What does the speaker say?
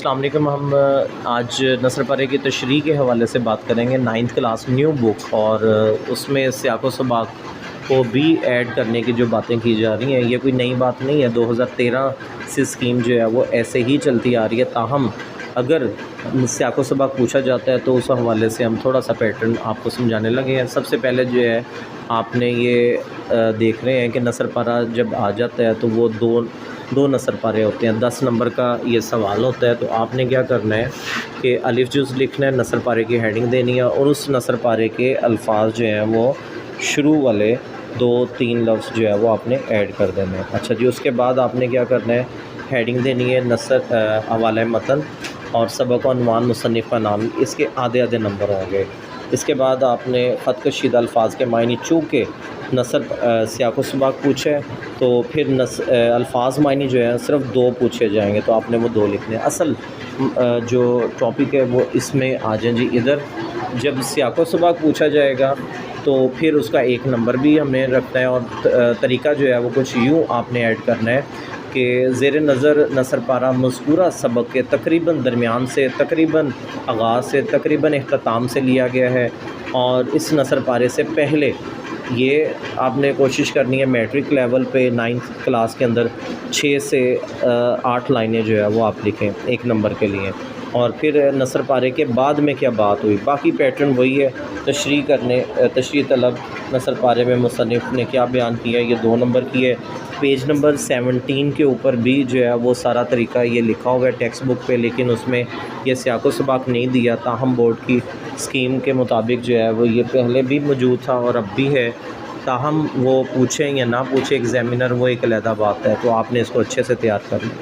السلام علیکم۔ ہم آج نثر پارے کی تشریح کے حوالے سے بات کریں گے 9th کلاس نیو بک، اور اس میں سیاق و سباق کو بھی ایڈ کرنے کی جو باتیں کی جا رہی ہیں یہ کوئی نئی بات نہیں ہے۔ 2013 سے اسکیم جو ہے وہ ایسے ہی چلتی آ رہی ہے، تاہم اگر سیاق و سباق پوچھا جاتا ہے تو اس حوالے سے ہم تھوڑا سا پیٹرن آپ کو سمجھانے لگے ہیں۔ سب سے پہلے جو ہے آپ نے یہ دیکھ رہے ہیں کہ نثر پارہ جب آ جاتا ہے تو وہ دو نثر پارے ہوتے ہیں، 10 نمبر کا یہ سوال ہوتا ہے۔ تو آپ نے کیا کرنا ہے کہ الف جز لکھنا ہے، نثر پارے کی ہیڈنگ دینی ہے، اور اس نثر پارے کے الفاظ جو ہیں وہ شروع والے 2-3 لفظ جو ہے وہ آپ نے ایڈ کر دینا ہے۔ اچھا جی، اس کے بعد آپ نے کیا کرنا ہے، ہیڈنگ دینی ہے نثر حوالہ متن اور سبق و عنوان مصنف کا نام، اس کے آدھے نمبر ہوں گے۔ اس کے بعد آپ نے خط کشیدہ الفاظ کے معنی، چونکہ نثر سیاق و سباق پوچھے تو پھر الفاظ معنی جو ہے صرف 2 پوچھے جائیں گے، تو آپ نے وہ 2 لکھنے ہیں۔ اصل جو ٹاپک ہے وہ اس میں آ جائیں جی ادھر۔ جب سیاق و سباق پوچھا جائے گا تو پھر اس کا 1 نمبر بھی ہمیں رکھنا ہے، اور طریقہ جو ہے وہ کچھ یوں آپ نے ایڈ کرنا ہے کہ زیر نظر نثر پارہ مذکورہ سبق کے تقریباً درمیان سے، تقریباً آغاز سے، تقریباً اختتام سے لیا گیا ہے، اور اس نثر پارے سے پہلے یہ آپ نے کوشش کرنی ہے میٹرک لیول پہ 9th کلاس کے اندر 6 سے 8 لائنیں جو ہے وہ آپ لکھیں 1 نمبر کے لیے۔ اور پھر نثر پارے کے بعد میں کیا بات ہوئی، باقی پیٹرن وہی ہے، تشریح طلب نثر پارے میں مصنف نے کیا بیان کیا ہے، یہ 2 نمبر کی ہے۔ پیج نمبر 17 کے اوپر بھی جو ہے وہ سارا طریقہ یہ لکھا ہوا ہے ٹیکسٹ بک پہ، لیکن اس میں یہ سیاق و سباق نہیں دیا، تاہم بورڈ کی اسکیم کے مطابق جو ہے وہ یہ پہلے بھی موجود تھا اور اب بھی ہے، تاہم وہ پوچھیں یا نہ پوچھیں ایگزامینر وہ ایک علیحدہ بات ہے، تو آپ نے اس کو اچھے سے تیار کرنا ہے۔